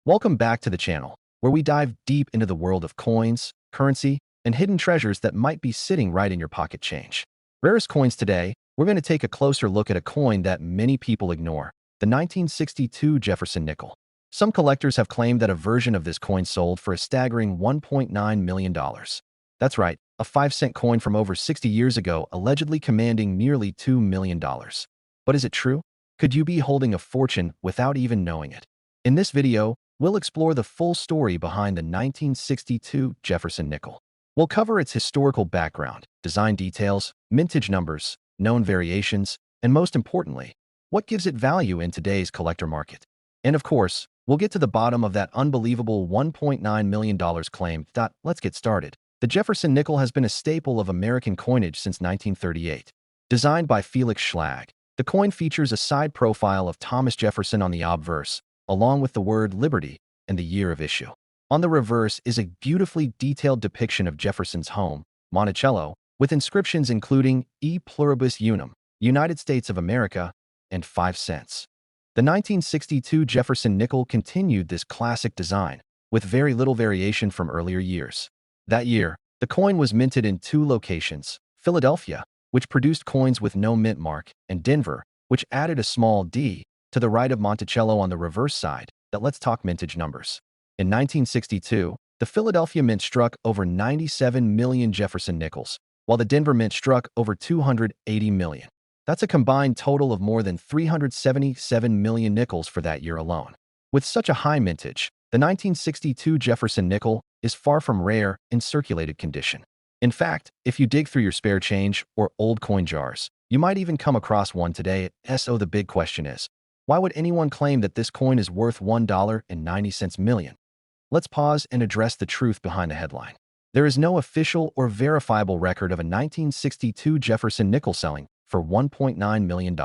Welcome back to the channel, where we dive deep into the world of coins, currency, and hidden treasures that might be sitting right in your pocket change. Rarest coins today, we're going to take a closer look at a coin that many people ignore, the 1962 Jefferson Nickel. Some collectors have claimed that a version of this coin sold for a staggering $1.9 million. That's right, a 5-cent coin from over 60 years ago allegedly commanding nearly $2 million. But is it true? Could you be holding a fortune without even knowing it? In this video, we'll explore the full story behind the 1962 Jefferson Nickel. We'll cover its historical background, design details, mintage numbers, known variations, and most importantly, what gives it value in today's collector market. And of course, we'll get to the bottom of that unbelievable $1.9 million claim. Let's get started. The Jefferson Nickel has been a staple of American coinage since 1938. Designed by Felix Schlag, the coin features a side profile of Thomas Jefferson on the obverse, along with the word Liberty and the year of issue. On the reverse is a beautifully detailed depiction of Jefferson's home, Monticello, with inscriptions including E Pluribus Unum, United States of America, and 5 cents. The 1962 Jefferson Nickel continued this classic design, with very little variation from earlier years. That year, the coin was minted in 2 locations, Philadelphia, which produced coins with no mint mark, and Denver, which added a small D to the right of Monticello on the reverse side. Let's talk mintage numbers. In 1962, the Philadelphia Mint struck over 97 million Jefferson Nickels, while the Denver Mint struck over 280 million. That's a combined total of more than 377 million nickels for that year alone. With such a high mintage, the 1962 Jefferson Nickel is far from rare in circulated condition. In fact, if you dig through your spare change or old coin jars, you might even come across one today. So the big question is, why would anyone claim that this coin is worth $1.90 million? Let's pause and address the truth behind the headline. There is no official or verifiable record of a 1962 Jefferson Nickel selling for $1.9 million.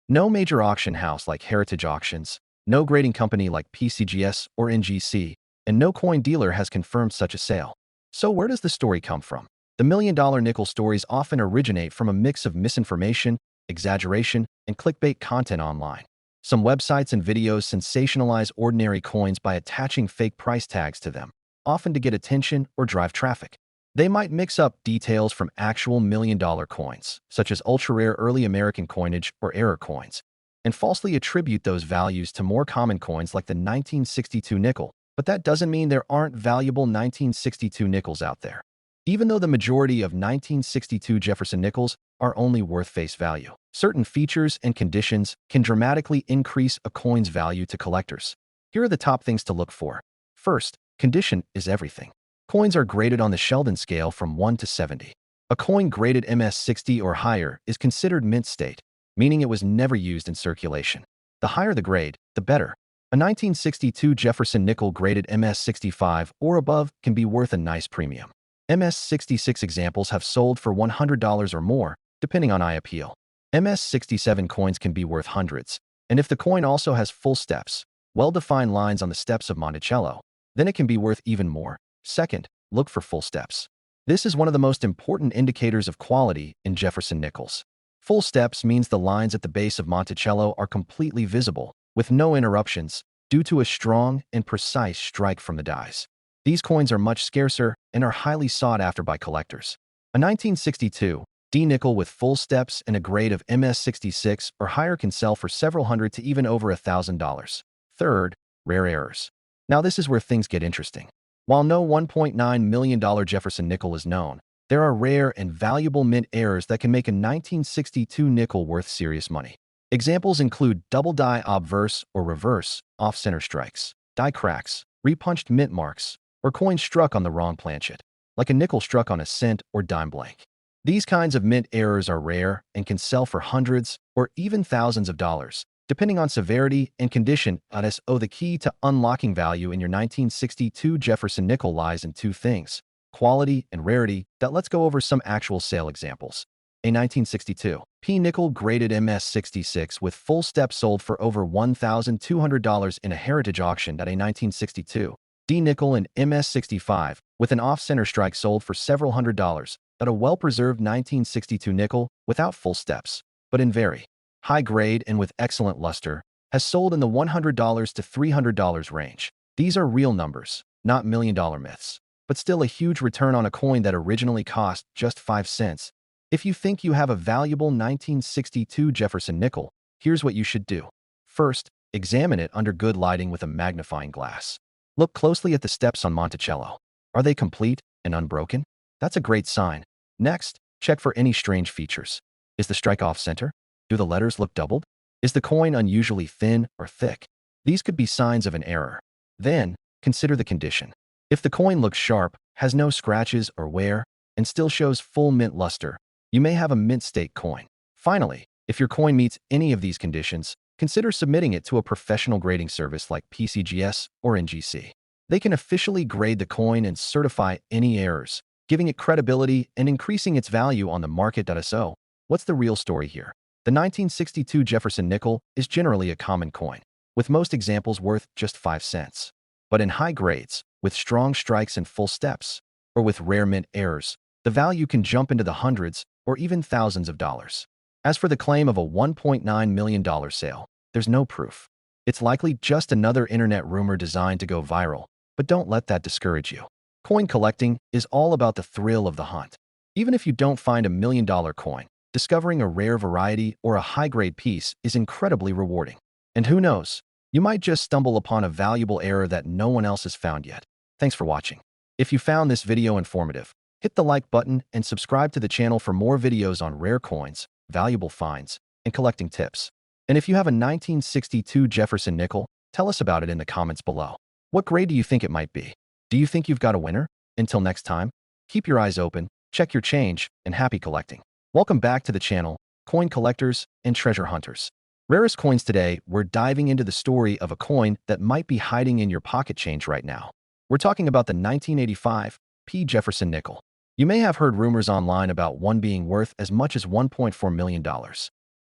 No major auction house like Heritage Auctions, no grading company like PCGS or NGC, and no coin dealer has confirmed such a sale. So where does the story come from? The million-dollar nickel stories often originate from a mix of misinformation, exaggeration, and clickbait content online. Some websites and videos sensationalize ordinary coins by attaching fake price tags to them, often to get attention or drive traffic. They might mix up details from actual million-dollar coins, such as ultra-rare early American coinage or error coins, and falsely attribute those values to more common coins like the 1962 nickel. But that doesn't mean there aren't valuable 1962 nickels out there. Even though the majority of 1962 Jefferson Nickels are only worth face value, certain features and conditions can dramatically increase a coin's value to collectors. Here are the top things to look for. First, condition is everything. Coins are graded on the Sheldon scale from 1 to 70. A coin graded MS-60 or higher is considered mint state, meaning it was never used in circulation. The higher the grade, the better. A 1962 Jefferson Nickel graded MS-65 or above can be worth a nice premium. MS-66 examples have sold for $100 or more, depending on eye appeal. MS-67 coins can be worth hundreds, and if the coin also has full steps, well-defined lines on the steps of Monticello, then it can be worth even more. Second, look for full steps. This is one of the most important indicators of quality in Jefferson Nickels. Full steps means the lines at the base of Monticello are completely visible, with no interruptions, due to a strong and precise strike from the dies. These coins are much scarcer and are highly sought after by collectors. A 1962 D nickel with full steps and a grade of MS-66 or higher can sell for several hundred to even over $1,000. Third, rare errors. Now this is where things get interesting. While no $1.9 million Jefferson Nickel is known, there are rare and valuable mint errors that can make a 1962 nickel worth serious money. Examples include double die obverse or reverse, off-center strikes, die cracks, repunched mint marks, or coins struck on the wrong planchet, like a nickel struck on a cent or dime blank. These kinds of mint errors are rare and can sell for hundreds or even thousands of dollars, depending on severity and condition. The key to unlocking value in your 1962 Jefferson Nickel lies in 2 things: quality and rarity. Let's go over some actual sale examples. A 1962 P nickel graded MS-66 with full step sold for over $1,200 in a heritage auction. A 1962 D nickel and MS-65 with an off-center strike sold for several $100s. A well-preserved 1962 nickel without full steps, but in very high grade and with excellent luster, has sold in the $100 to $300 range. These are real numbers, not million-dollar myths, but still a huge return on a coin that originally cost just 5 cents. If you think you have a valuable 1962 Jefferson nickel, here's what you should do. First, examine it under good lighting with a magnifying glass. Look closely at the steps on Monticello. Are they complete and unbroken? That's a great sign. Next, check for any strange features. Is the strike off-center? Do the letters look doubled? Is the coin unusually thin or thick? These could be signs of an error. Then, consider the condition. If the coin looks sharp, has no scratches or wear, and still shows full mint luster, you may have a mint state coin. Finally, if your coin meets any of these conditions, consider submitting it to a professional grading service like PCGS or NGC. They can officially grade the coin and certify any errors, giving it credibility and increasing its value on the market. So, what's the real story here? The 1962 Jefferson nickel is generally a common coin, with most examples worth just 5 cents. But in high grades, with strong strikes and full steps, or with rare mint errors, the value can jump into the hundreds or even thousands of dollars. As for the claim of a $1.9 million sale, there's no proof. It's likely just another internet rumor designed to go viral, but don't let that discourage you. Coin collecting is all about the thrill of the hunt. Even if you don't find a $1 million coin, discovering a rare variety or a high-grade piece is incredibly rewarding. And who knows, you might just stumble upon a valuable error that no one else has found yet. Thanks for watching. If you found this video informative, hit the like button and subscribe to the channel for more videos on rare coins, valuable finds, and collecting tips. And if you have a 1962 Jefferson nickel, tell us about it in the comments below. What grade do you think it might be? Do you think you've got a winner? Until next time, keep your eyes open, check your change, and happy collecting. Welcome back to the channel, coin collectors and treasure hunters. Rarest coins today, we're diving into the story of a coin that might be hiding in your pocket change right now. We're talking about the 1985 P. Jefferson nickel. You may have heard rumors online about one being worth as much as $1.4 million.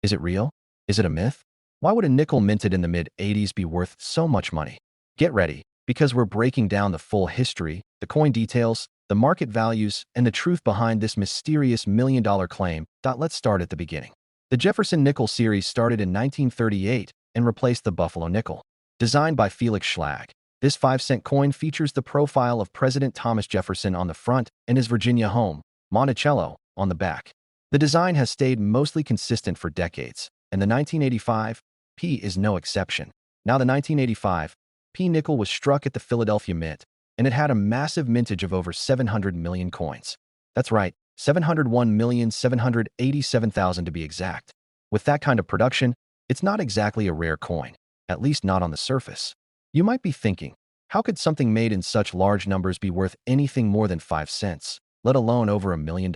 Is it real? Is it a myth? Why would a nickel minted in the mid-80s be worth so much money? Get ready, because we're breaking down the full history, the coin details, the market values, and the truth behind this mysterious $1 million claim. Let's start at the beginning. The Jefferson Nickel series started in 1938 and replaced the Buffalo nickel. Designed by Felix Schlag, this 5-cent coin features the profile of President Thomas Jefferson on the front and his Virginia home, Monticello, on the back. The design has stayed mostly consistent for decades, and the 1985 P is no exception. Now, the 1985 P nickel was struck at the Philadelphia Mint, and it had a massive mintage of over 700 million coins. That's right, 701,787,000 to be exact. With that kind of production, it's not exactly a rare coin, at least not on the surface. You might be thinking, how could something made in such large numbers be worth anything more than 5 cents, let alone over $1 million?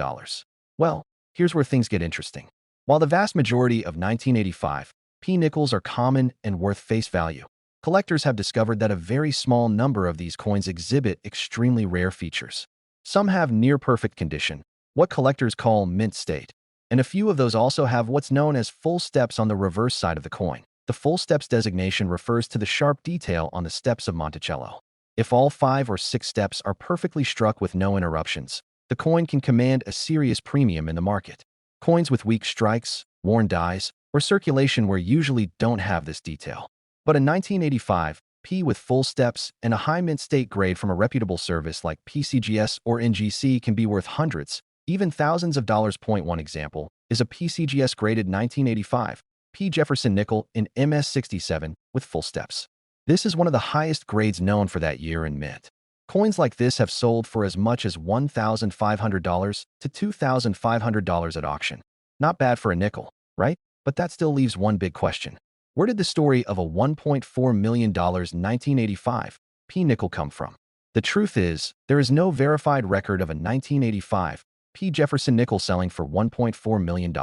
Well, here's where things get interesting. While the vast majority of 1985 P nickels are common and worth face value, collectors have discovered that a very small number of these coins exhibit extremely rare features. Some have near-perfect condition, what collectors call mint state, and a few of those also have what's known as full steps on the reverse side of the coin. The full steps designation refers to the sharp detail on the steps of Monticello. If all 5 or 6 steps are perfectly struck with no interruptions, the coin can command a serious premium in the market. Coins with weak strikes, worn dies, or circulation wear usually don't have this detail. But a 1985 P with full steps and a high mint state grade from a reputable service like PCGS or NGC can be worth hundreds, even thousands of dollars. One example is a PCGS graded 1985 P. Jefferson Nickel in MS67 with full steps. This is one of the highest grades known for that year in mint. Coins like this have sold for as much as $1,500 to $2,500 at auction. Not bad for a nickel, right? But that still leaves one big question. Where did the story of a $1.4 million 1985 P nickel come from? The truth is, there is no verified record of a 1985 P. Jefferson nickel selling for $1.4 million.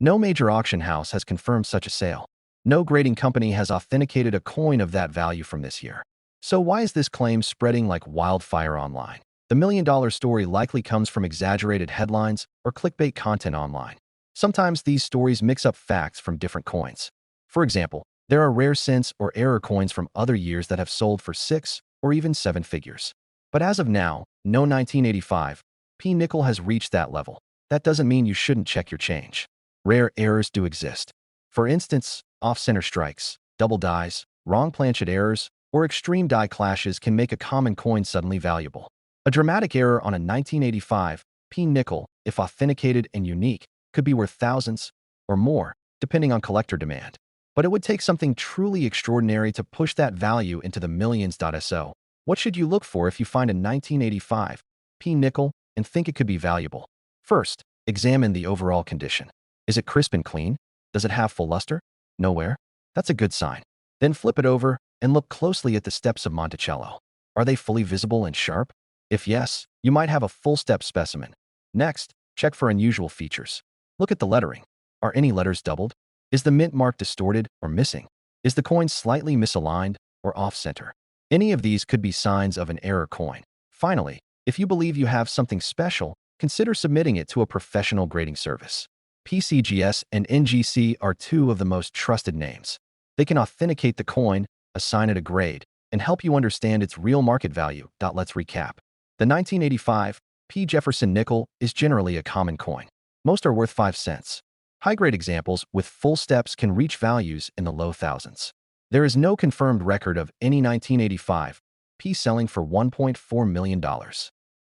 No major auction house has confirmed such a sale. No grading company has authenticated a coin of that value from this year. So why is this claim spreading like wildfire online? The $1 million story likely comes from exaggerated headlines or clickbait content online. Sometimes these stories mix up facts from different coins. For example, there are rare cents or error coins from other years that have sold for 6 or even 7 figures. But as of now, no 1985 P nickel has reached that level. That doesn't mean you shouldn't check your change. Rare errors do exist. For instance, off-center strikes, double dies, wrong planchet errors, or extreme die clashes can make a common coin suddenly valuable. A dramatic error on a 1985 P nickel, if authenticated and unique, could be worth thousands or more, depending on collector demand. But it would take something truly extraordinary to push that value into the millions. So, what should you look for if you find a 1985 P nickel and think it could be valuable? First, examine the overall condition. Is it crisp and clean? Does it have full luster? No wear? That's a good sign. Then flip it over and look closely at the steps of Monticello. Are they fully visible and sharp? If yes, you might have a full step specimen. Next, check for unusual features. Look at the lettering. Are any letters doubled? Is the mint mark distorted or missing? Is the coin slightly misaligned or off-center? Any of these could be signs of an error coin. Finally, if you believe you have something special, consider submitting it to a professional grading service. PCGS and NGC are two of the most trusted names. They can authenticate the coin, assign it a grade, and help you understand its real market value. Let's recap. The 1985 P. Jefferson Nickel is generally a common coin. Most are worth 5 cents. High-grade examples with full steps can reach values in the low thousands. There is no confirmed record of any 1985 P selling for $1.4 million.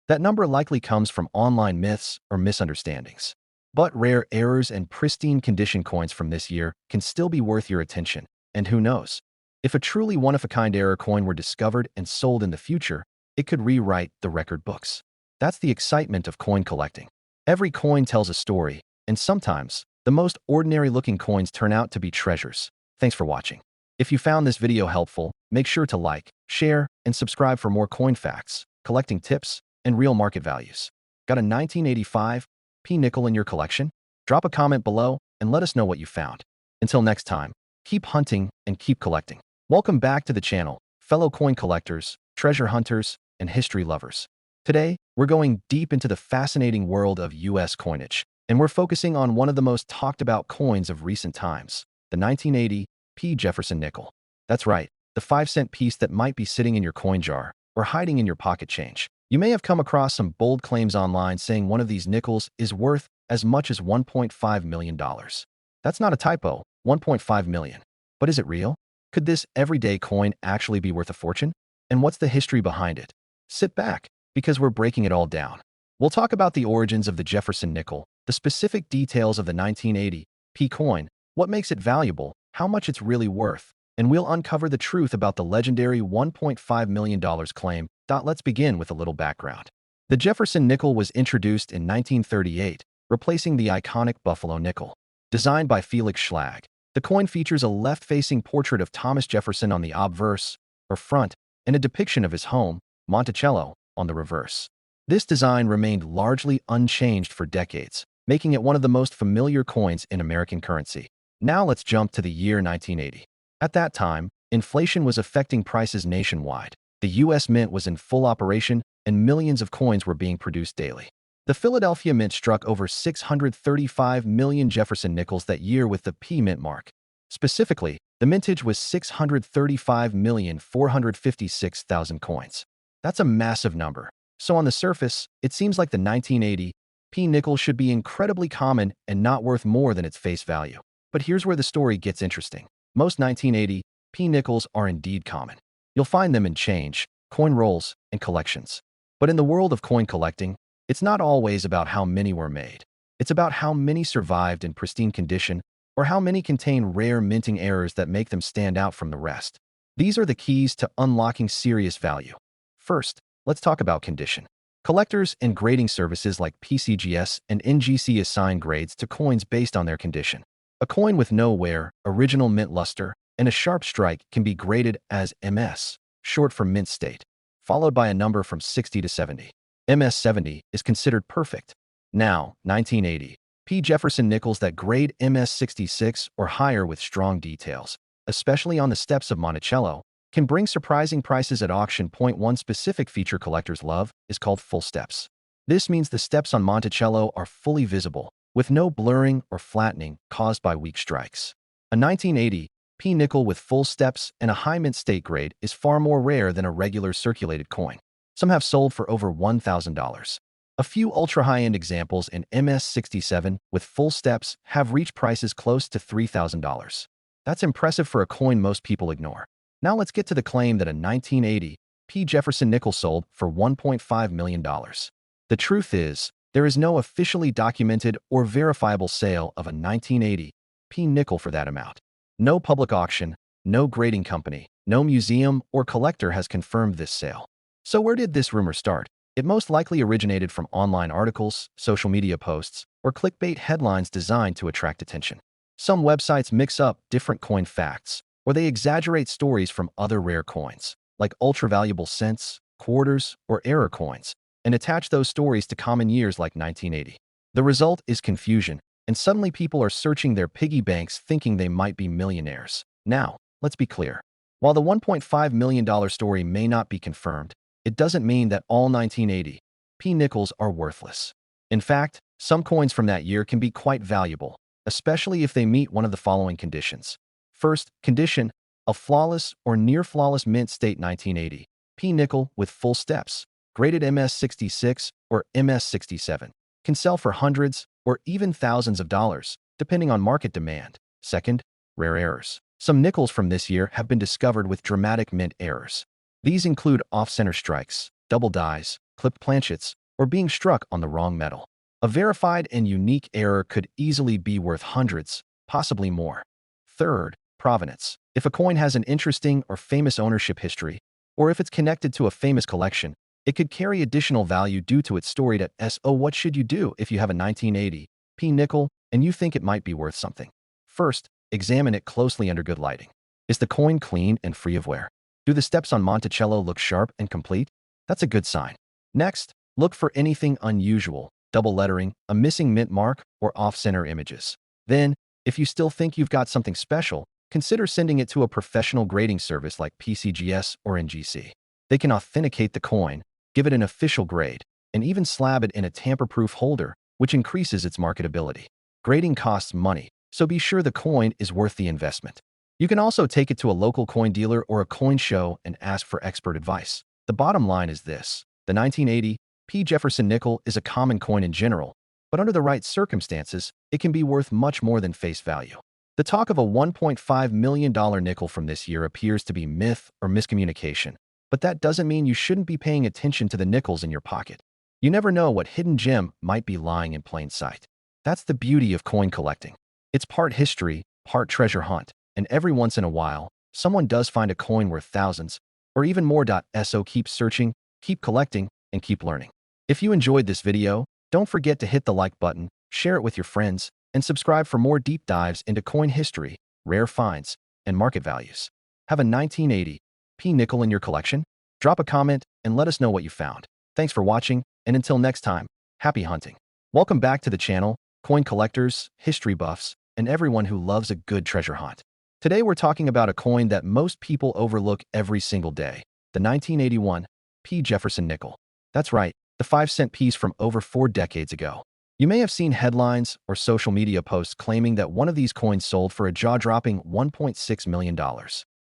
That number likely comes from online myths or misunderstandings. But rare errors and pristine condition coins from this year can still be worth your attention. And who knows? If a truly one-of-a-kind error coin were discovered and sold in the future, it could rewrite the record books. That's the excitement of coin collecting. Every coin tells a story, and sometimes, the most ordinary-looking coins turn out to be treasures. Thanks for watching. If you found this video helpful, make sure to like, share, and subscribe for more coin facts, collecting tips, and real market values. Got a 1985 P nickel in your collection? Drop a comment below and let us know what you found. Until next time, keep hunting and keep collecting. Welcome back to the channel, fellow coin collectors, treasure hunters, and history lovers. Today, we're going deep into the fascinating world of U.S. coinage, and we're focusing on one of the most talked about coins of recent times, the 1980 P. Jefferson Nickel. That's right, the 5-cent piece that might be sitting in your coin jar or hiding in your pocket change. You may have come across some bold claims online saying one of these nickels is worth as much as $1.5 million. That's not a typo, 1.5 million. But is it real? Could this everyday coin actually be worth a fortune? And what's the history behind it? Sit back, because we're breaking it all down. We'll talk about the origins of the Jefferson Nickel, the specific details of the 1980 P coin, what makes it valuable, how much it's really worth, and we'll uncover the truth about the legendary $1.5 million claim. Let's begin with a little background. The Jefferson Nickel was introduced in 1938, replacing the iconic Buffalo nickel. Designed by Felix Schlag, the coin features a left-facing portrait of Thomas Jefferson on the obverse, or front, and a depiction of his home, Monticello, on the reverse. This design remained largely unchanged for decades, making it one of the most familiar coins in American currency. Now let's jump to the year 1980. At that time, inflation was affecting prices nationwide. The U.S. Mint was in full operation, and millions of coins were being produced daily. The Philadelphia Mint struck over 635 million Jefferson nickels that year with the P Mint mark. Specifically, the mintage was 635,456,000 coins. That's a massive number. So on the surface, it seems like the 1980 P nickel should be incredibly common and not worth more than its face value. But here's where the story gets interesting. Most 1980 P nickels are indeed common. You'll find them in change, coin rolls, and collections. But in the world of coin collecting, it's not always about how many were made. It's about how many survived in pristine condition or how many contain rare minting errors that make them stand out from the rest. These are the keys to unlocking serious value. First, let's talk about condition. Collectors and grading services like PCGS and NGC assign grades to coins based on their condition. A coin with no wear, original mint luster, and a sharp strike can be graded as MS, short for mint state, followed by a number from 60 to 70. MS 70 is considered perfect. Now, 1980. P. Jefferson nickels that grade MS 66 or higher with strong details, especially on the steps of Monticello, can bring surprising prices at auction. One specific feature collectors love is called full steps. This means the steps on Monticello are fully visible, with no blurring or flattening caused by weak strikes. A 1980 P nickel with full steps and a high mint state grade is far more rare than a regular circulated coin. Some have sold for over $1,000. A few ultra-high-end examples in MS67 with full steps have reached prices close to $3,000. That's impressive for a coin most people ignore. Now let's get to the claim that a 1980 P. Jefferson nickel sold for $1.5 million. The truth is, there is no officially documented or verifiable sale of a 1980 P. nickel for that amount. No public auction, no grading company, no museum or collector has confirmed this sale. So where did this rumor start? It most likely originated from online articles, social media posts, or clickbait headlines designed to attract attention. Some websites mix up different coin facts, or they exaggerate stories from other rare coins, like ultra-valuable cents, quarters, or error coins, and attach those stories to common years like 1980. The result is confusion, and suddenly people are searching their piggy banks thinking they might be millionaires. Now, let's be clear. While the $1.5 million story may not be confirmed, it doesn't mean that all 1980 P nickels are worthless. In fact, some coins from that year can be quite valuable, especially if they meet one of the following conditions. First, condition, a flawless or near-flawless mint state 1980 P nickel with full steps, graded MS66 or MS67, can sell for hundreds or even thousands of dollars, depending on market demand. Second, rare errors. Some nickels from this year have been discovered with dramatic mint errors. These include off-center strikes, double dies, clipped planchets, or being struck on the wrong metal. A verified and unique error could easily be worth hundreds, possibly more. Third, provenance. If a coin has an interesting or famous ownership history, or if it's connected to a famous collection, it could carry additional value due to its storied at So what should you do if you have a 1980 P nickel and you think it might be worth something? First, examine it closely under good lighting. Is the coin clean and free of wear? Do the steps on Monticello look sharp and complete? That's a good sign. Next, look for anything unusual, double lettering, a missing mint mark, or off-center images. Then, if you still think you've got something special, consider sending it to a professional grading service like PCGS or NGC. They can authenticate the coin, give it an official grade, and even slab it in a tamper-proof holder, which increases its marketability. Grading costs money, so be sure the coin is worth the investment. You can also take it to a local coin dealer or a coin show and ask for expert advice. The bottom line is this. The 1980 P. Jefferson nickel is a common coin in general, but under the right circumstances, it can be worth much more than face value. The talk of a $1.5 million nickel from this year appears to be myth or miscommunication, but that doesn't mean you shouldn't be paying attention to the nickels in your pocket. You never know what hidden gem might be lying in plain sight. That's the beauty of coin collecting. It's part history, part treasure hunt. And every once in a while, someone does find a coin worth thousands, or even more. So keep searching, keep collecting, and keep learning. If you enjoyed this video, don't forget to hit the like button, share it with your friends, and subscribe for more deep dives into coin history, rare finds, and market values. Have a 1980 P nickel in your collection? Drop a comment and let us know what you found. Thanks for watching, and until next time, happy hunting. Welcome back to the channel, coin collectors, history buffs, and everyone who loves a good treasure hunt. Today we're talking about a coin that most people overlook every single day, the 1981 P. Jefferson nickel. That's right, the 5-cent piece from over 4 decades ago. You may have seen headlines or social media posts claiming that one of these coins sold for a jaw-dropping $1.6 million.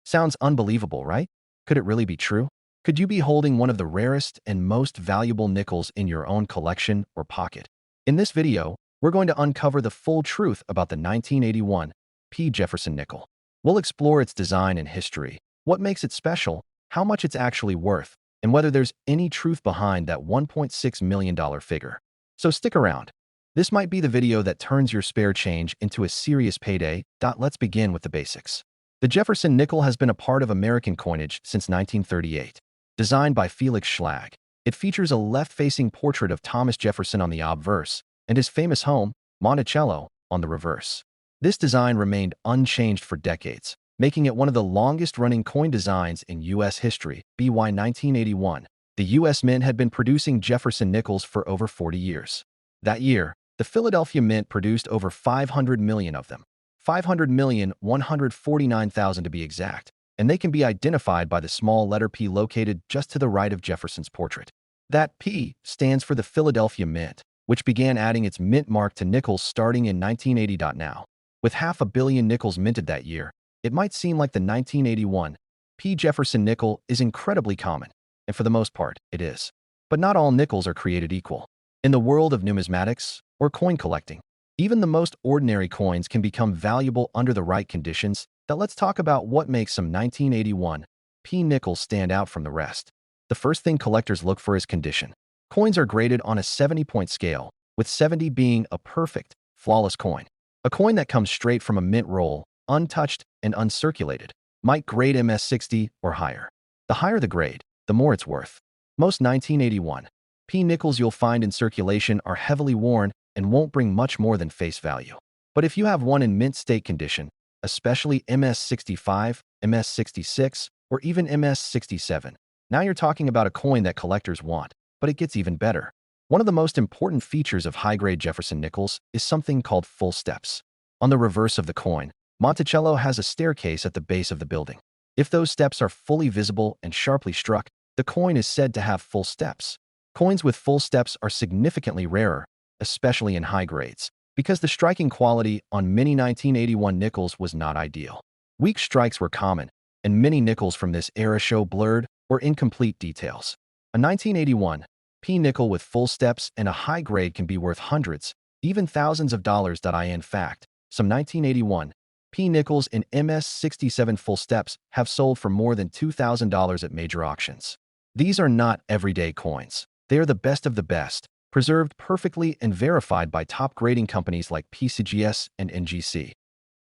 Sounds unbelievable, right? Could it really be true? Could you be holding one of the rarest and most valuable nickels in your own collection or pocket? In this video, we're going to uncover the full truth about the 1981 P. Jefferson nickel. We'll explore its design and history, what makes it special, how much it's actually worth, and whether there's any truth behind that $1.6 million figure. So stick around. This might be the video that turns your spare change into a serious payday. Let's begin with the basics. The Jefferson nickel has been a part of American coinage since 1938. Designed by Felix Schlag, it features a left-facing portrait of Thomas Jefferson on the obverse and his famous home, Monticello, on the reverse. This design remained unchanged for decades, making it one of the longest-running coin designs in U.S. history. By 1981, the U.S. Mint had been producing Jefferson nickels for over 40 years. That year, the Philadelphia Mint produced over 500 million of them, 500,149,000 to be exact, and they can be identified by the small letter P located just to the right of Jefferson's portrait. That P stands for the Philadelphia Mint, which began adding its mint mark to nickels starting in 1980. Now, with 500 million nickels minted that year, it might seem like the 1981 P. Jefferson nickel is incredibly common, and for the most part, it is. But not all nickels are created equal. In the world of numismatics, or coin collecting, even the most ordinary coins can become valuable under the right conditions. Now let's talk about what makes some 1981 P nickels stand out from the rest. The first thing collectors look for is condition. Coins are graded on a 70-point scale, with 70 being a perfect, flawless coin. A coin that comes straight from a mint roll, untouched and uncirculated, might grade MS60 or higher. The higher the grade, the more it's worth. Most 1981 P nickels you'll find in circulation are heavily worn and won't bring much more than face value. But if you have one in mint state condition, especially MS65, MS66, or even MS67, now you're talking about a coin that collectors want, but it gets even better. One of the most important features of high-grade Jefferson nickels is something called full steps. On the reverse of the coin, Monticello has a staircase at the base of the building. If those steps are fully visible and sharply struck, the coin is said to have full steps. Coins with full steps are significantly rarer, especially in high grades, because the striking quality on many 1981 nickels was not ideal. Weak strikes were common, and many nickels from this era show blurred or incomplete details. A 1981 P nickel with full steps and a high grade can be worth hundreds, even thousands of dollars. In fact, some 1981 P nickels in MS67 full steps have sold for more than $2,000 at major auctions. These are not everyday coins. They are the best of the best, preserved perfectly and verified by top grading companies like PCGS and NGC.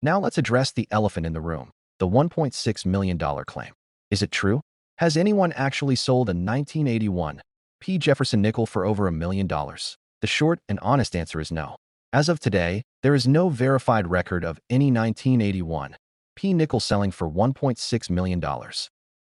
Now let's address the elephant in the room, the $1.6 million claim. Is it true? Has anyone actually sold a 1981 P Jefferson nickel for over $1 million? The short and honest answer is no. As of today, there is no verified record of any 1981 P nickel selling for $1.6 million.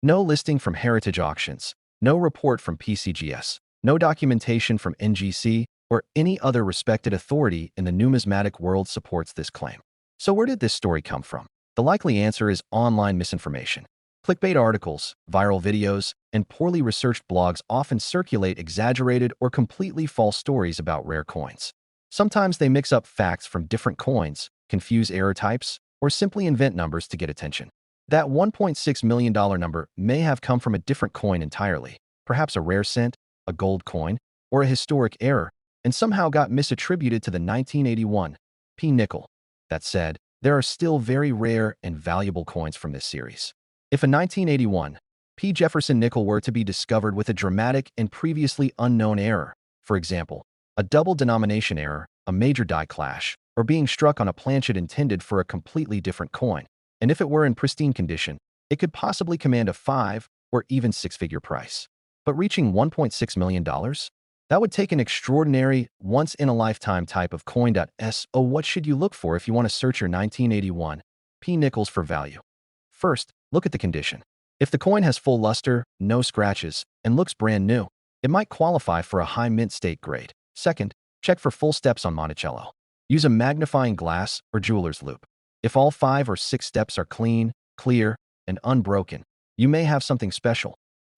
No listing from Heritage Auctions, no report from PCGS, no documentation from NGC or any other respected authority in the numismatic world supports this claim. So where did this story come from? The likely answer is online misinformation. Clickbait articles, viral videos, and poorly researched blogs often circulate exaggerated or completely false stories about rare coins. Sometimes they mix up facts from different coins, confuse error types, or simply invent numbers to get attention. That $1.6 million number may have come from a different coin entirely, perhaps a rare cent, a gold coin, or a historic error, and somehow got misattributed to the 1981 P nickel. That said, there are still very rare and valuable coins from this series. If a 1981 P Jefferson nickel were to be discovered with a dramatic and previously unknown error, for example, a double denomination error, a major die clash, or being struck on a planchet intended for a completely different coin, and if it were in pristine condition, it could possibly command a 5 or even six-figure price. But reaching $1.6 million? That would take an extraordinary, once-in-a-lifetime type of coin. So what should you look for if you want to search your 1981 P nickels for value? First, look at the condition. If the coin has full luster, no scratches, and looks brand new, it might qualify for a high mint state grade. Second, check for full steps on Monticello. Use a magnifying glass or jeweler's loupe. If all 5 or 6 steps are clean, clear, and unbroken, you may have something special.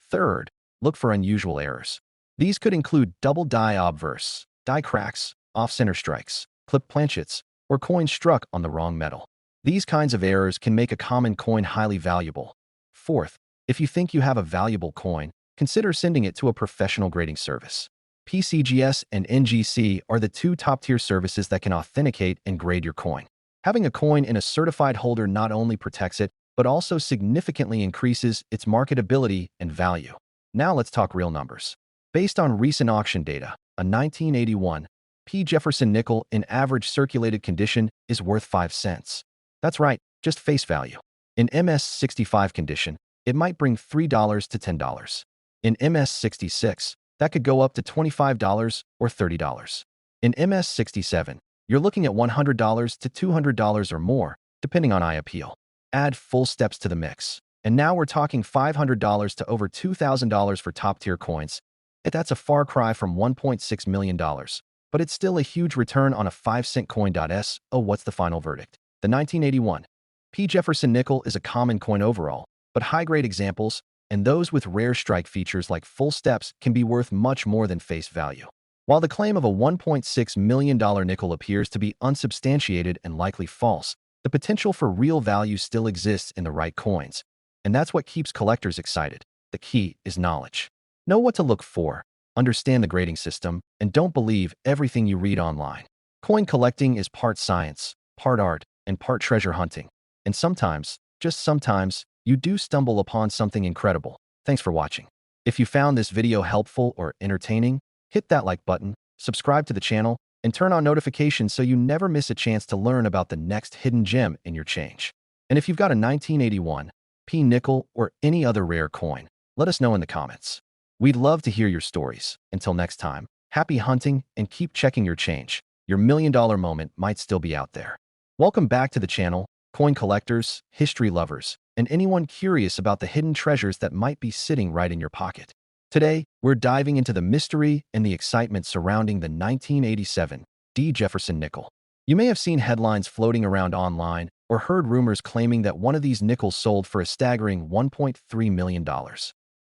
Third, look for unusual errors. These could include double die obverse, die cracks, off-center strikes, clipped planchets, or coins struck on the wrong metal. These kinds of errors can make a common coin highly valuable. Fourth, if you think you have a valuable coin, consider sending it to a professional grading service. PCGS and NGC are the two top-tier services that can authenticate and grade your coin. Having a coin in a certified holder not only protects it, but also significantly increases its marketability and value. Now let's talk real numbers. Based on recent auction data, a 1981 P Jefferson nickel in average circulated condition is worth 5 cents. That's right, just face value. In MS65 condition, it might bring $3 to $10. In MS66, that could go up to $25 or $30. In MS67, you're looking at $100 to $200 or more, depending on eye appeal. Add full steps to the mix, and now we're talking $500 to over $2,000 for top-tier coins. That's a far cry from $1.6 million, but it's still a huge return on a 5-cent coin. So what's the final verdict? The 1981 P Jefferson nickel is a common coin overall, but high-grade examples, and those with rare strike features like full steps, can be worth much more than face value. While the claim of a $1.6 million nickel appears to be unsubstantiated and likely false, the potential for real value still exists in the right coins, and that's what keeps collectors excited. The key is knowledge. Know what to look for, understand the grading system, and don't believe everything you read online. Coin collecting is part science, part art, and part treasure hunting. And sometimes, just sometimes, you do stumble upon something incredible. Thanks for watching. If you found this video helpful or entertaining, hit that like button, subscribe to the channel, and turn on notifications so you never miss a chance to learn about the next hidden gem in your change. And if you've got a 1981 P nickel or any other rare coin, let us know in the comments. We'd love to hear your stories. Until next time, happy hunting and keep checking your change. Your $1,000,000 moment might still be out there. Welcome back to the channel, coin collectors, history lovers, and anyone curious about the hidden treasures that might be sitting right in your pocket. Today, we're diving into the mystery and the excitement surrounding the 1987 Jefferson Nickel. You may have seen headlines floating around online or heard rumors claiming that one of these nickels sold for a staggering $1.3 million.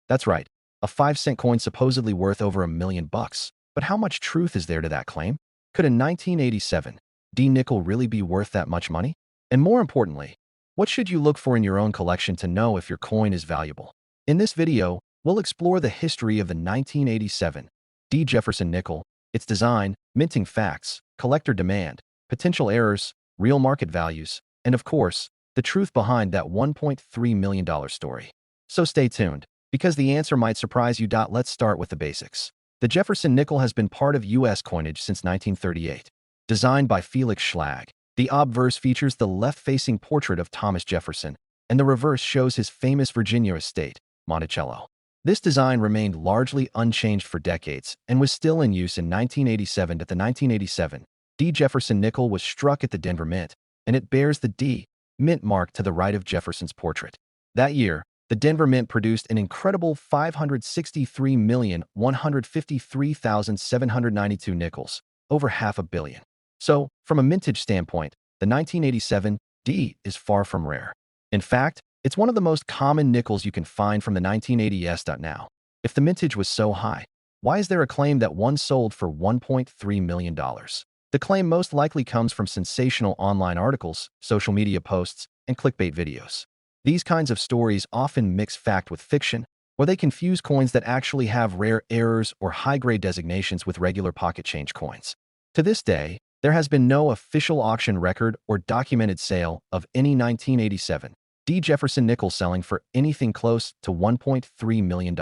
That's right, a 5-cent coin supposedly worth over $1 million. But how much truth is there to that claim? Could a 1987 nickel really be worth that much money? And more importantly, what should you look for in your own collection to know if your coin is valuable? In this video, we'll explore the history of the 1987 Jefferson Nickel, its design, minting facts, collector demand, potential errors, real market values, and of course, the truth behind that $1.3 million story. So stay tuned, because the answer might surprise you. Let's start with the basics. The Jefferson Nickel has been part of U.S. coinage since 1938. Designed by Felix Schlag, the obverse features the left-facing portrait of Thomas Jefferson, and the reverse shows his famous Virginia estate, Monticello. This design remained largely unchanged for decades and was still in use in 1987. The 1987 Jefferson Nickel was struck at the Denver Mint, and it bears the D Mint mark to the right of Jefferson's portrait. That year, the Denver Mint produced an incredible 563,153,792 nickels, over $500 million. So, from a mintage standpoint, the 1987 D is far from rare. In fact, it's one of the most common nickels you can find from the 1980s. Now, if the mintage was so high, why is there a claim that one sold for $1.3 million? The claim most likely comes from sensational online articles, social media posts, and clickbait videos. These kinds of stories often mix fact with fiction, or they confuse coins that actually have rare errors or high-grade designations with regular pocket change coins. To this day, there has been no official auction record or documented sale of any 1987 Jefferson Nickel selling for anything close to $1.3 million.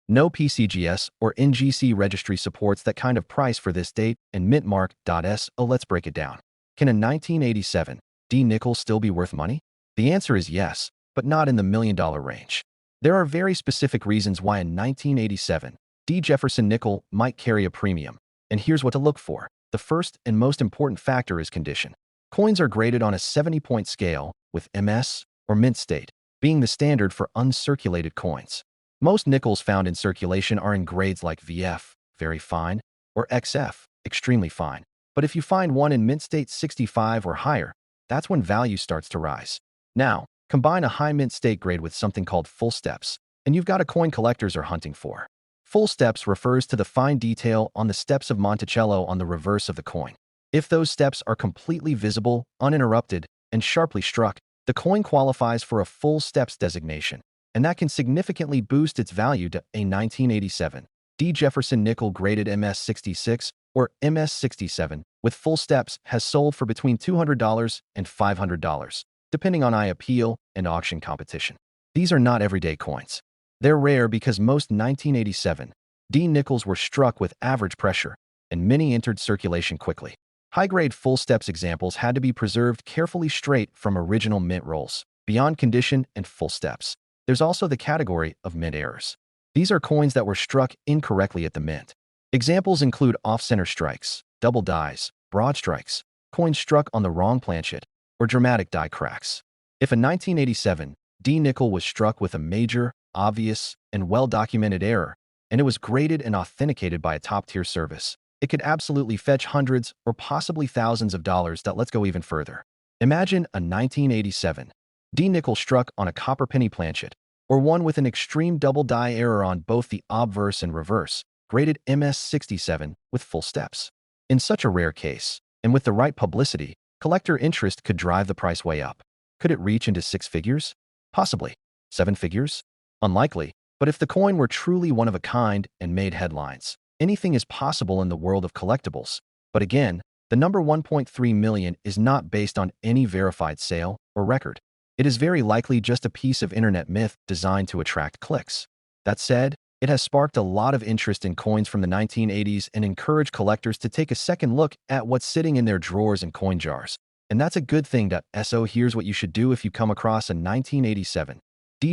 No PCGS or NGC registry supports that kind of price for this date and mint mark. Let's break it down. Can a 1987 nickel still be worth money? The answer is yes, but not in the $1,000,000 range. There are very specific reasons why a 1987 Jefferson Nickel might carry a premium, and here's what to look for. The first and most important factor is condition. Coins are graded on a 70-point scale, with MS, or mint state, being the standard for uncirculated coins. Most nickels found in circulation are in grades like VF, very fine, or XF, extremely fine. But if you find one in mint state 65 or higher, that's when value starts to rise. Now, combine a high mint state grade with something called full steps, and you've got a coin collectors are hunting for. Full steps refers to the fine detail on the steps of Monticello on the reverse of the coin. If those steps are completely visible, uninterrupted, and sharply struck, the coin qualifies for a full steps designation, and that can significantly boost its value. To a 1987 Jefferson Nickel graded MS66 or MS67 with full steps has sold for between $200 and $500, depending on eye appeal and auction competition. These are not everyday coins. They're rare because most 1987 nickels were struck with average pressure, and many entered circulation quickly. High-grade full steps examples had to be preserved carefully straight from original mint rolls. Beyond condition and full steps, there's also the category of mint errors. These are coins that were struck incorrectly at the mint. Examples include off-center strikes, double dies, broad strikes, coins struck on the wrong planchet, or dramatic die cracks. If a 1987 nickel was struck with a major, obvious, and well-documented error, and it was graded and authenticated by a top-tier service, it could absolutely fetch hundreds or possibly thousands of dollars. Let's go even further. Imagine a 1987 nickel struck on a copper penny planchet, or one with an extreme double die error on both the obverse and reverse, graded MS67 with full steps. In such a rare case, and with the right publicity, collector interest could drive the price way up. Could it reach into 6 figures? Possibly. 7 figures? Unlikely. But if the coin were truly one of a kind and made headlines, anything is possible in the world of collectibles. But again, the number 1.3 million is not based on any verified sale or record. It is very likely just a piece of internet myth designed to attract clicks. That said, it has sparked a lot of interest in coins from the 1980s and encouraged collectors to take a second look at what's sitting in their drawers and coin jars. And that's a good thing. So here's what you should do if you come across a 1987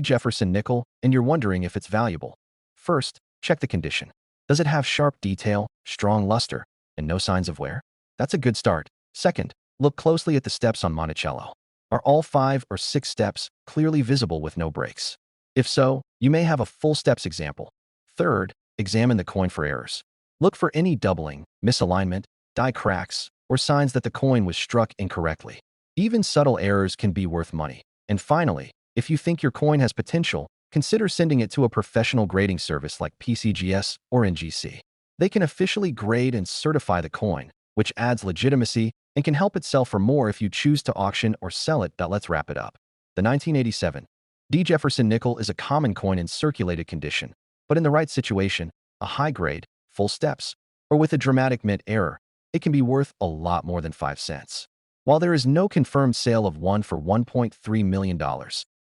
Jefferson Nickel and you're wondering if it's valuable. First, check the condition. Does it have sharp detail, strong luster, and no signs of wear? That's a good start. Second, look closely at the steps on Monticello. Are all 5 or 6 steps clearly visible with no breaks? If so, you may have a full steps example. Third, examine the coin for errors. Look for any doubling, misalignment, die cracks, or signs that the coin was struck incorrectly. Even subtle errors can be worth money. And finally, if you think your coin has potential, consider sending it to a professional grading service like PCGS or NGC. They can officially grade and certify the coin, which adds legitimacy and can help it sell for more if you choose to auction or sell it. Let's wrap it up. The 1987 Jefferson Nickel is a common coin in circulated condition, but in the right situation, a high grade, full steps, or with a dramatic mint error, it can be worth a lot more than 5 cents. While there is no confirmed sale of one for $1.3 million,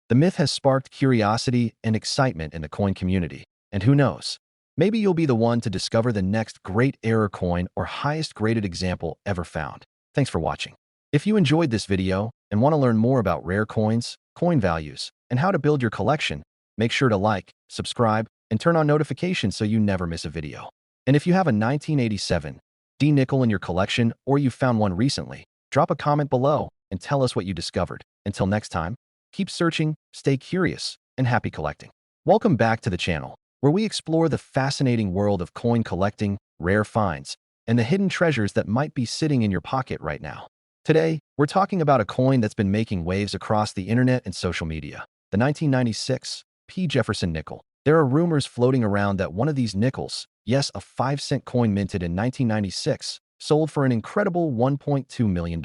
the myth has sparked curiosity and excitement in the coin community. And who knows? Maybe you'll be the one to discover the next great error coin or highest graded example ever found. Thanks for watching. If you enjoyed this video and want to learn more about rare coins, coin values, and how to build your collection, make sure to like, subscribe, and turn on notifications so you never miss a video. And if you have a 1987 nickel in your collection or you found one recently, drop a comment below and tell us what you discovered. Until next time, keep searching, stay curious, and happy collecting. Welcome back to the channel, where we explore the fascinating world of coin collecting, rare finds, and the hidden treasures that might be sitting in your pocket right now. Today, we're talking about a coin that's been making waves across the internet and social media, the 1996 Jefferson Nickel. There are rumors floating around that one of these nickels, yes, a 5-cent coin minted in 1996, sold for an incredible $1.2 million.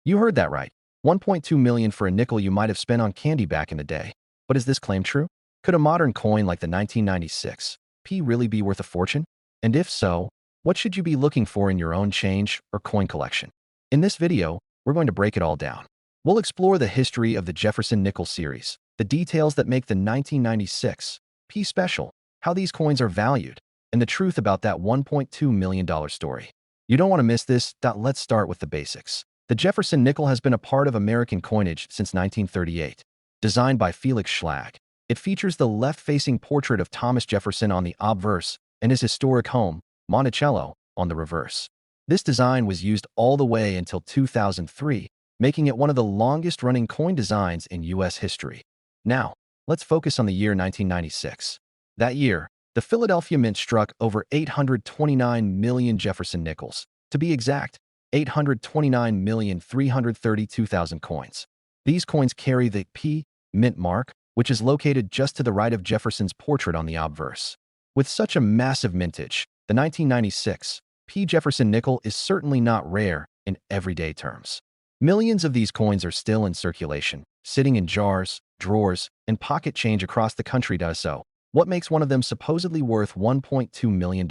You heard that right. $1.2 million for a nickel you might have spent on candy back in the day. But is this claim true? Could a modern coin like the 1996 really be worth a fortune? And if so, what should you be looking for in your own change or coin collection? In this video, we're going to break it all down. We'll explore the history of the Jefferson Nickel series, the details that make the 1996 special, how these coins are valued, and the truth about that $1.2 million story. You don't want to miss this. Let's start with the basics. The Jefferson Nickel has been a part of American coinage since 1938. Designed by Felix Schlag, it features the left-facing portrait of Thomas Jefferson on the obverse and his historic home, Monticello, on the reverse. This design was used all the way until 2003, making it one of the longest-running coin designs in U.S. history. Now, let's focus on the year 1996. That year, the Philadelphia Mint struck over 829 million Jefferson Nickels. To be exact, 829,332,000 coins. These coins carry the P Mint mark, which is located just to the right of Jefferson's portrait on the obverse. With such a massive mintage, the 1996 Jefferson Nickel is certainly not rare in everyday terms. Millions of these coins are still in circulation, sitting in jars, drawers, and pocket change across the country. So, what makes one of them supposedly worth $1.2 million?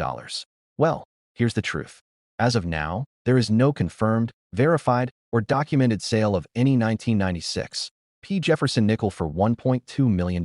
Well, here's the truth. As of now, there is no confirmed, verified, or documented sale of any 1996 Jefferson Nickel for $1.2 million.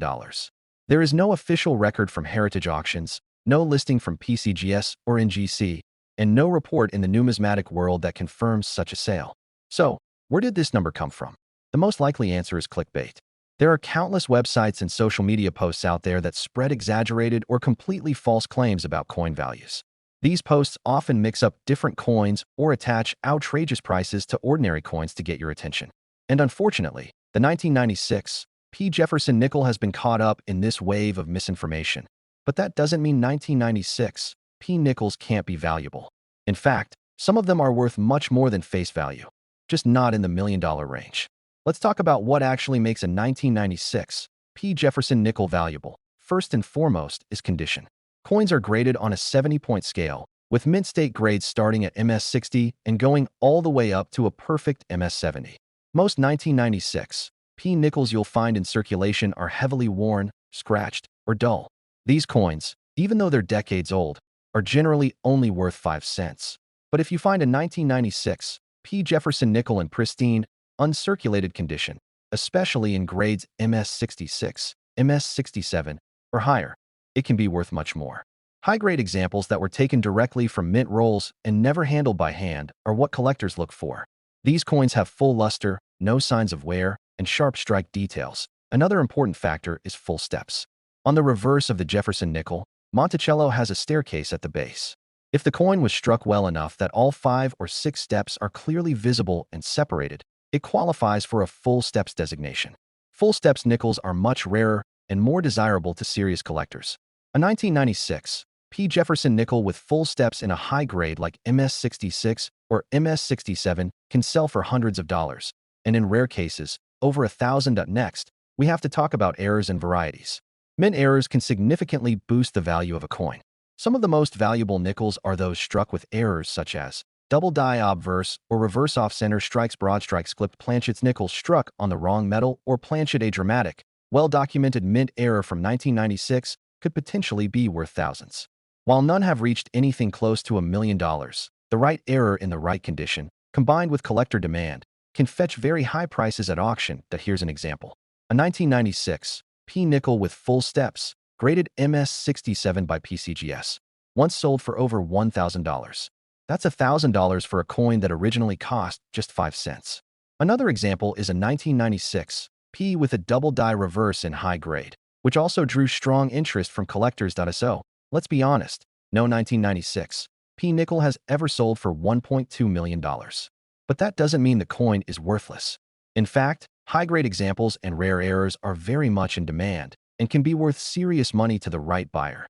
There is no official record from Heritage Auctions, no listing from PCGS or NGC, and no report in the numismatic world that confirms such a sale. So, where did this number come from? The most likely answer is clickbait. There are countless websites and social media posts out there that spread exaggerated or completely false claims about coin values. These posts often mix up different coins or attach outrageous prices to ordinary coins to get your attention. And unfortunately, the 1996 Jefferson Nickel has been caught up in this wave of misinformation. But that doesn't mean 1996 nickels can't be valuable. In fact, some of them are worth much more than face value, just not in the $1 million range. Let's talk about what actually makes a 1996 Jefferson Nickel valuable. First and foremost is condition. Coins are graded on a 70-point scale, with mint state grades starting at MS60 and going all the way up to a perfect MS70. Most 1996 nickels you'll find in circulation are heavily worn, scratched, or dull. These coins, even though they're decades old, are generally only worth 5 cents. But if you find a 1996 Jefferson Nickel in pristine, uncirculated condition, especially in grades MS66, MS67, or higher. It can be worth much more. High-grade examples that were taken directly from mint rolls and never handled by hand are what collectors look for. These coins have full luster, no signs of wear, and sharp strike details. Another important factor is full steps. On the reverse of the Jefferson Nickel, Monticello has a staircase at the base. If the coin was struck well enough that all 5 or 6 steps are clearly visible and separated, it qualifies for a full steps designation. Full steps nickels are much rarer and more desirable to serious collectors. A 1996 P. Jefferson nickel with full steps in a high grade like MS66 or MS67 can sell for hundreds of dollars, and in rare cases, over $1,000. Next, we have to talk about errors and varieties. Mint errors can significantly boost the value of a coin. Some of the most valuable nickels are those struck with errors such as double die obverse or reverse off-center strikes, broad strikes, clipped planchets, nickels struck on the wrong metal, or planchet. A dramatic, well-documented mint error from 1996 could potentially be worth thousands. While none have reached anything close to $1 million, the right error in the right condition, combined with collector demand, can fetch very high prices at auction. Here's an example. A 1996 P nickel with full steps, graded MS67 by PCGS, once sold for over $1,000. That's $1,000 for a coin that originally cost just 5 cents. Another example is a 1996 P with a double die reverse in high grade, which also drew strong interest from collectors. So, let's be honest, no 1996 P nickel has ever sold for $1.2 million. But that doesn't mean the coin is worthless. In fact, high-grade examples and rare errors are very much in demand and can be worth serious money to the right buyer.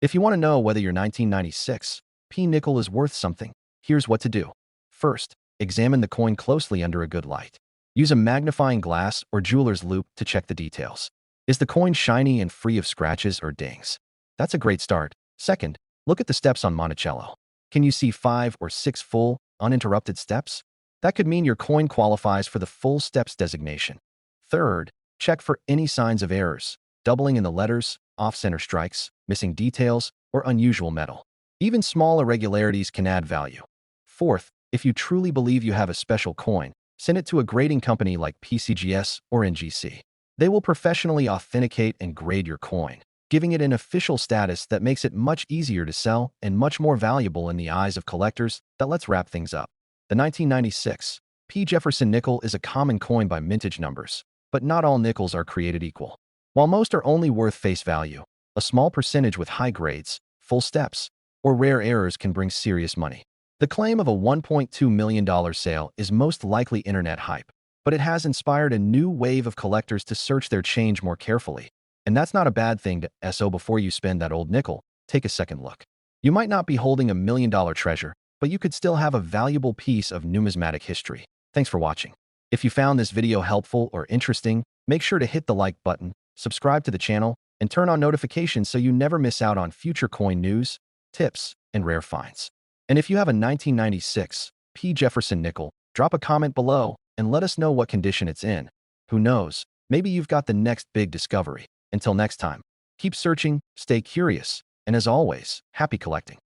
If you want to know whether your 1996 P nickel is worth something, here's what to do. First, examine the coin closely under a good light. Use a magnifying glass or jeweler's loupe to check the details. Is the coin shiny and free of scratches or dings? That's a great start. Second, look at the steps on Monticello. Can you see 5 or 6 full, uninterrupted steps? That could mean your coin qualifies for the full steps designation. Third, check for any signs of errors, doubling in the letters, off-center strikes, missing details, or unusual metal. Even small irregularities can add value. Fourth, if you truly believe you have a special coin, send it to a grading company like PCGS or NGC. They will professionally authenticate and grade your coin, giving it an official status that makes it much easier to sell and much more valuable in the eyes of collectors. Let's wrap things up. The 1996 P. Jefferson nickel is a common coin by mintage numbers, but not all nickels are created equal. While most are only worth face value, a small percentage with high grades, full steps, or rare errors can bring serious money. The claim of a $1.2 million sale is most likely internet hype, but it has inspired a new wave of collectors to search their change more carefully. And that's not a bad thing. So before you spend that old nickel, take a second look. You might not be holding $1 million treasure, but you could still have a valuable piece of numismatic history. Thanks for watching. If you found this video helpful or interesting, make sure to hit the like button, subscribe to the channel, and turn on notifications so you never miss out on future coin news, tips, and rare finds. And if you have a 1996 P. Jefferson nickel, drop a comment below and let us know what condition it's in. Who knows, maybe you've got the next big discovery. Until next time, keep searching, stay curious, and as always, happy collecting.